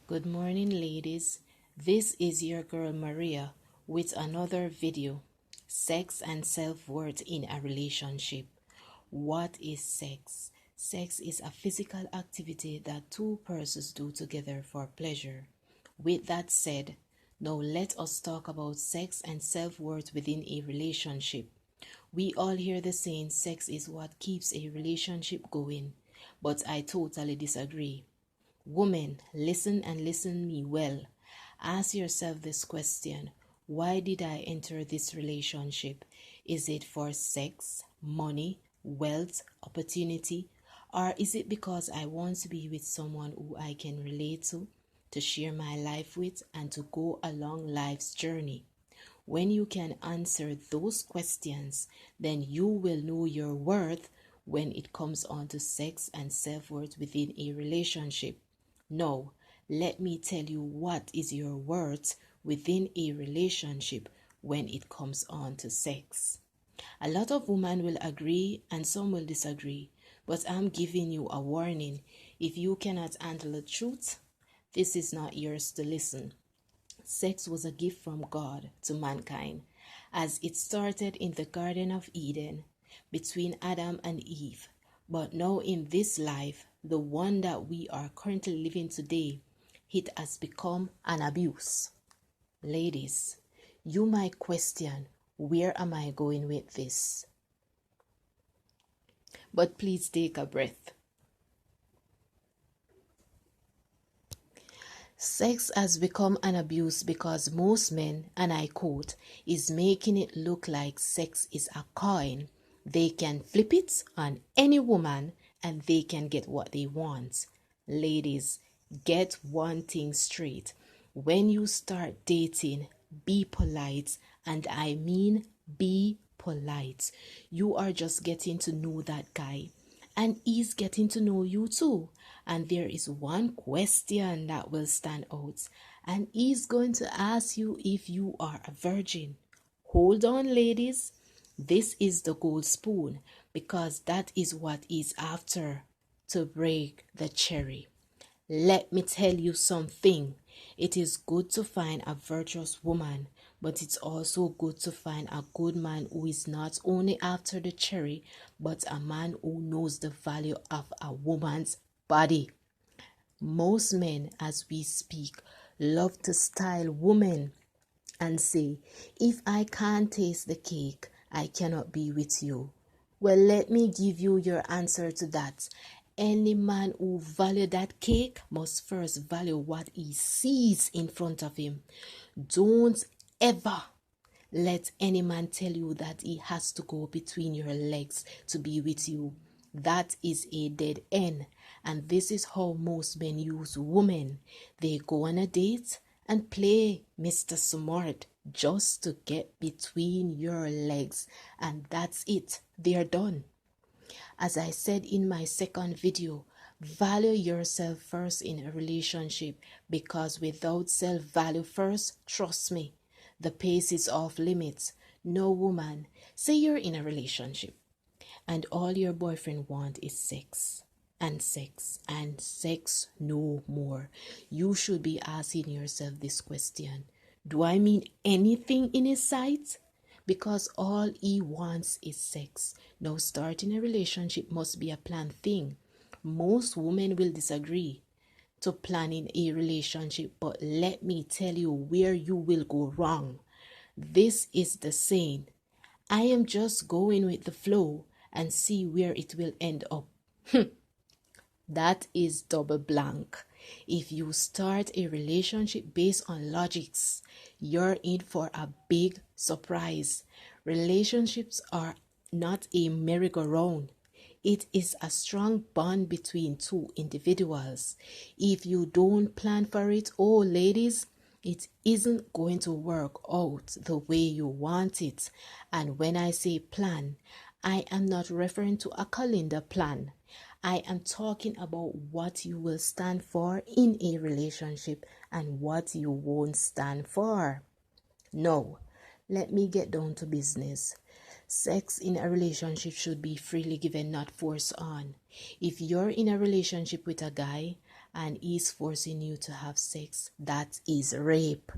Good morning, ladies. This is your girl Maria with another video. Sex and self-worth in a relationship. What is sex? Sex is a physical activity that two persons do together for pleasure. With that said, now let us talk about sex and self-worth within a relationship. We all hear the saying sex is what keeps a relationship going, but I totally disagree. Woman, listen and listen me well. Ask yourself this question. Why did I enter this relationship? Is it for sex, money, wealth, opportunity? Or is it because I want to be with someone who I can relate to share my life with, and to go along life's journey? When you can answer those questions, then you will know your worth when it comes on to sex and self-worth within a relationship. Now, let me tell you what is your worth within a relationship when it comes on to sex. A lot of women will agree and some will disagree, but I'm giving you a warning. If you cannot handle the truth, this is not yours to listen. Sex was a gift from God to mankind, as it started in the Garden of Eden between Adam and Eve. But now in this life, the one that we are currently living today, it has become an abuse. Ladies, you might question, where am I going with this? But please take a breath. Sex has become an abuse because most men, and I quote, is making it look like sex is a coin. They can flip it on any woman and they can get what they want. Ladies, get one thing straight. When you start dating, be polite, and I mean be polite. You are just getting to know that guy, and he's getting to know you too. And there is one question that will stand out, and he's going to ask you if you are a virgin. Hold on, ladies. This is the gold spoon, because that is what he's after to break the cherry. Let me tell you something. It is good to find a virtuous woman, but it's also good to find a good man who is not only after the cherry, but a man who knows the value of a woman's body. Most men, as we speak, love to style women and say, if I can't taste the cake, I cannot be with you. Well, let me give you your answer to that. Any man who values that cake must first value what he sees in front of him. Don't ever let any man tell you that he has to go between your legs to be with you. That is a dead end. And this is how most men use women. They go on a date and play Mr. Smart just to get between your legs. And that's it. They are done. As I said in my second video, value yourself first in a relationship, because without self-value first, trust me, the pace is off limits. No woman, say you're in a relationship and all your boyfriend want is sex and sex and sex no more. You should be asking yourself this question. Do I mean anything in his sight? Because all he wants is sex. Now, starting a relationship must be a planned thing. Most women will disagree to planning a relationship, but let me tell you where you will go wrong. This is the saying, I am just going with the flow and see where it will end up. That is double blank. If you start a relationship based on logics, you're in for a big surprise. Relationships are not a merry-go-round. It is a strong bond between two individuals. If you don't plan for it, oh ladies, it isn't going to work out the way you want it. And when I say plan, I am not referring to a calendar plan. I am talking about what you will stand for in a relationship and what you won't stand for. Now, let me get down to business. Sex in a relationship should be freely given, not forced on. If you're in a relationship with a guy and he's forcing you to have sex, that is rape.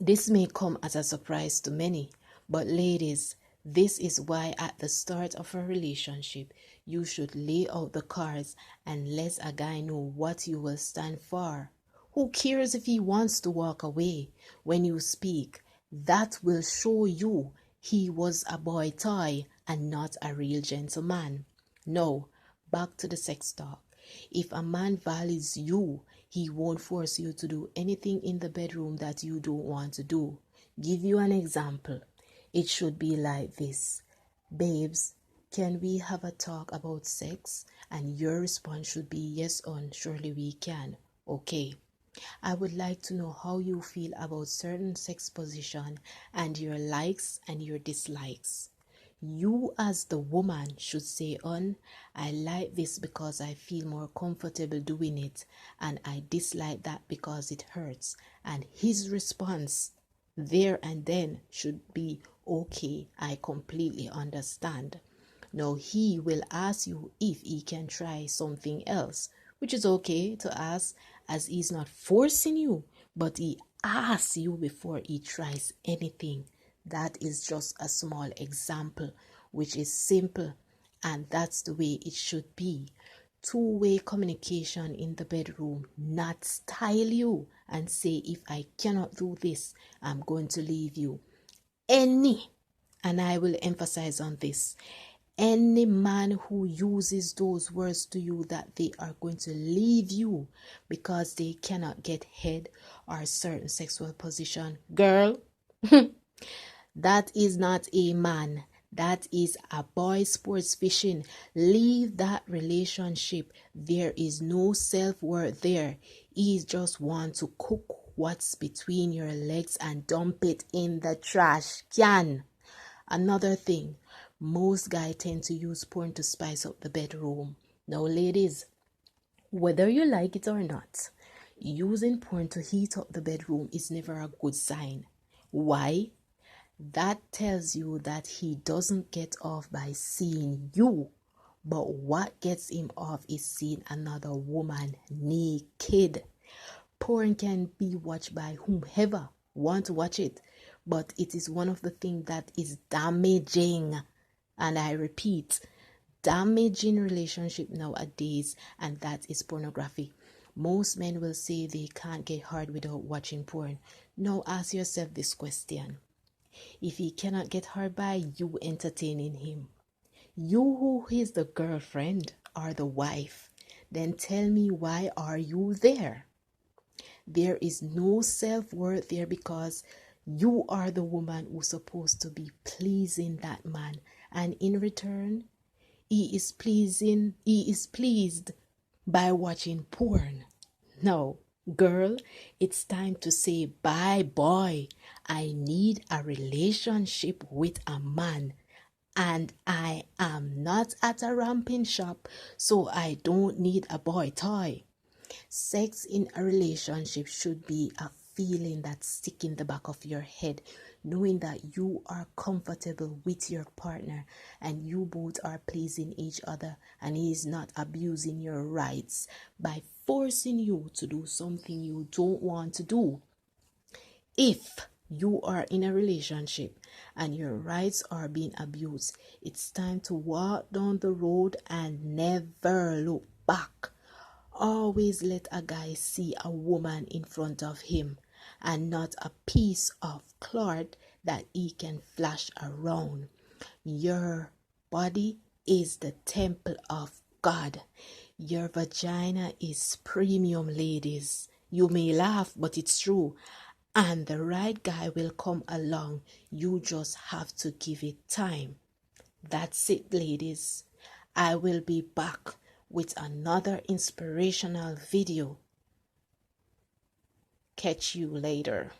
This may come as a surprise to many, but ladies, this is why at the start of a relationship, you should lay out the cards and let a guy know what you will stand for. Who cares if he wants to walk away when you speak? That will show you he was a boy toy and not a real gentleman. No, back to the sex talk. If a man values you, he won't force you to do anything in the bedroom that you don't want to do. Give you an example. It should be like this. Babes, can we have a talk about sex? And your response should be yes on surely we can. Okay. I would like to know how you feel about certain sex position and your likes and your dislikes. You as the woman should say I like this because I feel more comfortable doing it, and I dislike that because it hurts. And his response there and then should be, okay, I completely understand. Now he will ask you if he can try something else, which is okay to ask, as he's not forcing you, but he asks you before he tries anything. That is just a small example, which is simple, and that's the way it should be. Two-way communication in the bedroom, not style you and say, if I cannot do this, I'm going to leave you. And I will emphasize on this, any man who uses those words to you that they are going to leave you because they cannot get head or a certain sexual position, girl, that is not a man. That is a boy sports fishing. Leave that relationship. There is no self-worth there. He just want to cook what's between your legs and dump it in the trash can. Another thing, most guys tend to use porn to spice up the bedroom. Now, ladies, whether you like it or not, using porn to heat up the bedroom is never a good sign. Why? That tells you that he doesn't get off by seeing you. But what gets him off is seeing another woman naked. Porn can be watched by whomever want to watch it, but it is one of the things that is damaging. And I repeat, damaging relationship nowadays, and that is pornography. Most men will say they can't get hard without watching porn. Now ask yourself this question. If he cannot get hard by you entertaining him, you who is the girlfriend or the wife, then tell me, why are you there? There is no self-worth there because you are the woman who's supposed to be pleasing that man, and in return he is pleased by watching porn. No, girl, it's time to say bye, boy. I need a relationship with a man, and I am not at a ramping shop, so I don't need a boy toy. Sex in a relationship should be a feeling that sticks in the back of your head, knowing that you are comfortable with your partner and you both are pleasing each other, and he is not abusing your rights by forcing you to do something you don't want to do. If you are in a relationship and your rights are being abused, it's time to walk down the road and never look back. Always let a guy see a woman in front of him and not a piece of cloth that he can flash around. Your body is the temple of God. Your vagina is premium, ladies. You may laugh, but it's true. And the right guy will come along. You just have to give it time. That's it, ladies. I will be back with another inspirational video. Catch you later.